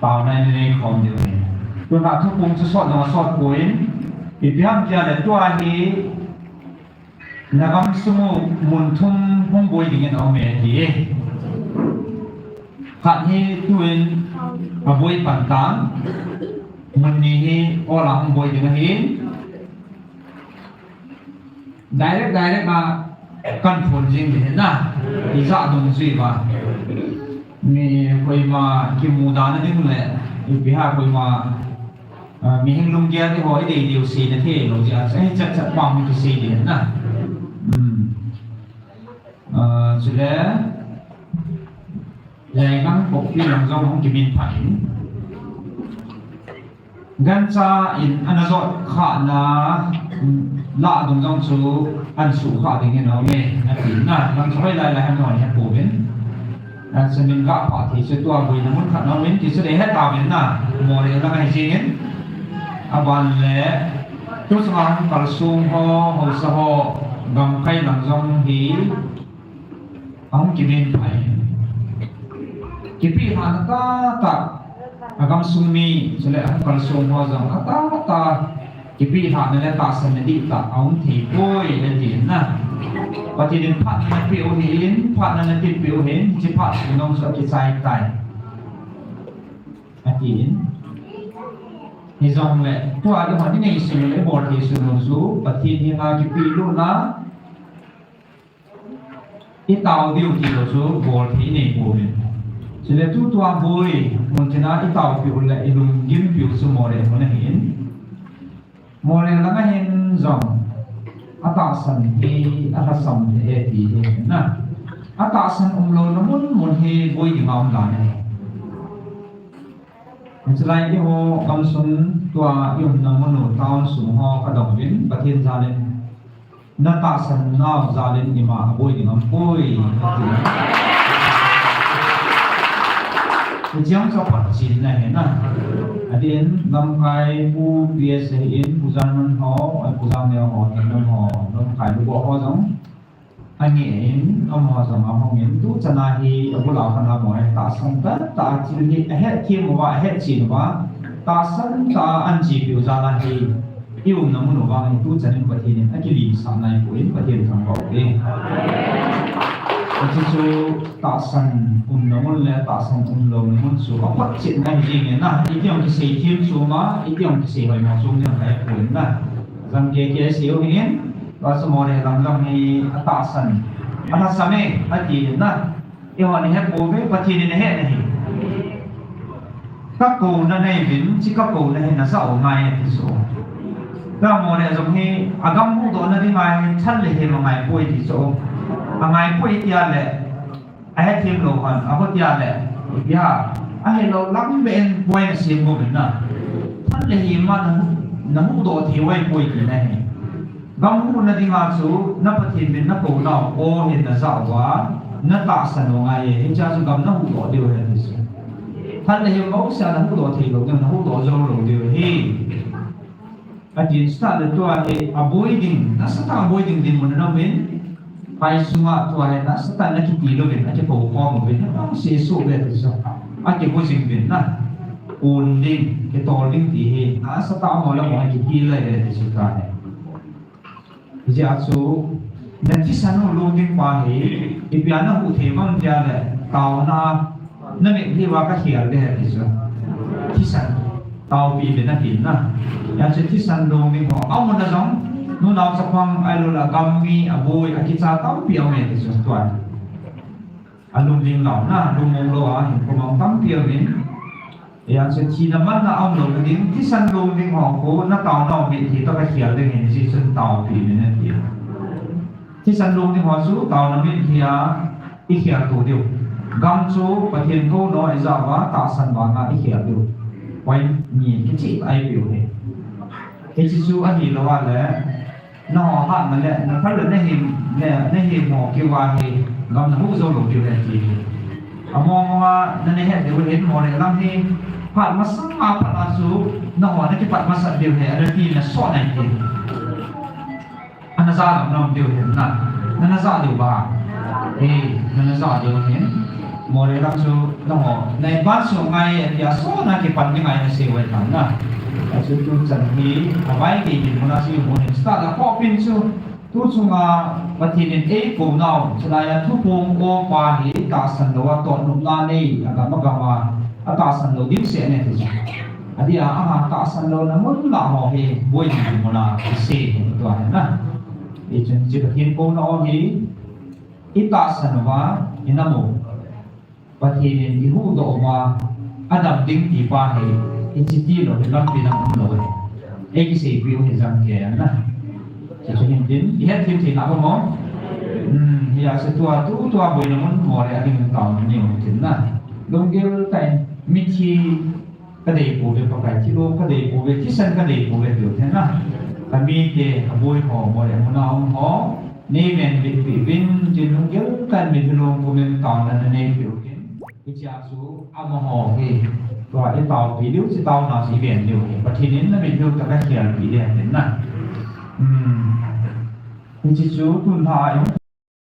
bảo này này không điều này tôi bảo thuốc cũng sót nó sót cuối thì biết ham kia là tua hi là gam sumu mun thum hong bôi đi nghe nó mẹ gì khát hi tuin à bôi bản tán mun ni hi ô là hong bôi đi nghe hi direct mà căn phun riêng thì na thì dạ đồng duy mà mi koi mà ki muda na ding le bi ha koi mà mi hing lung gia thì hỏi đi điều gì thế lo ja sẽ chắc bằng cái gì đi na cho nên lại ngắm bọc đi làm dòng không kịp bin phải gan cha in anh nói khả na lạ đồng dòng số anh số khả thì nghe nói nghe thì na làm sao lại là em nói em phổ biến sẽ mình gặp họ thì sẽ tua với nó muốn khả năng mình thì sẽ để hết tàu biến na mùa này là ngày gì nhé à bạn lẽ chút sáng cả sung ho hồi sau ho bằng cây làm dòng thì ông chỉ nên phải cái bị hàn ta agam sung mi sẽ lại ông cả sung ho rằng ta cái bị hàn này ta sẽ đi ta ông thì vui là gì na và thì đến phát nó biểu hiện phát nó đến biểu hiện chỉ phát của nó sẽ chỉ sai tại hiện thì dòng này qua cái hoàn cảnh này sự lấy bỏ thì sự nổi số và thì hiện là cái bị luôn đó ít tàu điều thì nổi số bỏ thì này của mình chỉ là tu tua vui muốn thế nào ít tàu biểu lại dùng kiếm biểu số mồ này muốn hiện mồ này là cái hiện dòng atasan hi atasam he na atasan umlo namun mun he boy di maum la ne selain itu ho kamsun tua yum namun no taun sum ho kadong win pathin zalen natasan naw zalen ni ma boy di ngam boy Ujang sa patsin na he na adin ngam kai bu bs in puzan man ho ai puzan ne ho nam ho nam kai bu ho jong ani in am ho jong am ho min tu chana hi abu la khana mo ai ta sang ta chi ni he thi mo wa he chi no wa ta san ta an ji bi za la hi yêu nam no wa tu chanin pa thi ni a ki li sam nai ko in pa thi thang ba ke Itu tak san namun le tak san namun so apa cik ngai jing na itu yang kisah tim semua itu yang kisah hai masuk yang hai pun na zam ke siu ini wa semua le lam ni tak san ana same ati na yêu ni hai po ve pati ni he ni các cô na nei vin chỉ các cô na sao ngai thì so ta mo le zom hi agam mu do na di mai chan le he ma ngai poi thì so angai poi tia le ai thêm lo han a hot ya le ya a he lo lam ben poi na sim mo ben na than le hi ma na mu do thi wai poi ki na he gam mu na di nga chu na pathin ben na ko na o he na za wa na ta san lo ngai he cha chu gam na hu do de he ni than le hi mo sa na hu do thi lo na hu do zo lo de he a din sta le to a he avoiding na sa ta avoiding din mo na ben pai sunga tua hai na satan na kiti lo ben aje ko mo ben na se so be so aje ko sing ben na on ding ke to ding ti he a sata mo la mo kiti le de se ka ne je a so na ti sanu lo ding pa he e pya na hu the mam ja le taw na me thi wa ka hial de so ti san taw bi ben na tin na ya se ti san lo mi ko au mo na jong nu nào sa phang ai lo la gammi aboi akicha tam piao me ti so tuan alum ling lao na lu mong lo a hin ko mong tam piao min ya se chi na man na am lo ding ti san lo ning ho ko na taw na mi ti to ka khial de hin si sun taw pi me na ti ti san lo ning ho su taw na mi ti a i khial tu diu gam chu pathian ko no ai za wa ta san ba na i khial diu wai ni ki chi ai piao he ke chi su a hi lo wa le nó họ mà lệ nó phát lên nên hình họ kêu qua thì gom nó hút dâu lục điều này thì mong nên hệ điều đến mò này làm thì phát mà sáng mà phát là số nó họ nó cái phát mà sạch điều này ở đây là sọ này thì anh ra làm điều hiện là nó ra điều bà thì nó ra điều hiện mô đề lăng su nó hồ này bát su ngay ya số na cái phần cái ngày nó siêu vậy thằng na su tu chân hi vậy thì mình muốn siêu muốn start là có pin su tu su nga vật thì nên ấy cùng nào cho nên là thu phong ô qua hi ta san đồ to nụ na này aga mà ta san đồ điểm sẽ này thì adi ta san đồ nó muốn là họ hi vui mình muốn là sẽ đó na thì chân chỉ là thiên công nó hi ita san wa inamu pati ni ihu do ma adam ding ti pa he inchiti lo lam pi nam lo he e se pi o jang ke na che chen din i het tim ti na mo ya se tua boi na mon mo re ading ta ni mo tin na dong gel tai mi chi ka dei pu be pa kai chi lo ka dei pu be chi san ka dei pu be do the na ka mi te boi ho mo re mo na ho nên mình bị vin trên không nhớ cần mình luôn của mình còn là nên biểu hiện cái cha số âm hồ thì gọi cái tàu bị điếu cái tàu nào chỉ biển điều và thì đến là mình đưa cả các kiểu bị đèn đến này cái chỉ số tuần thọ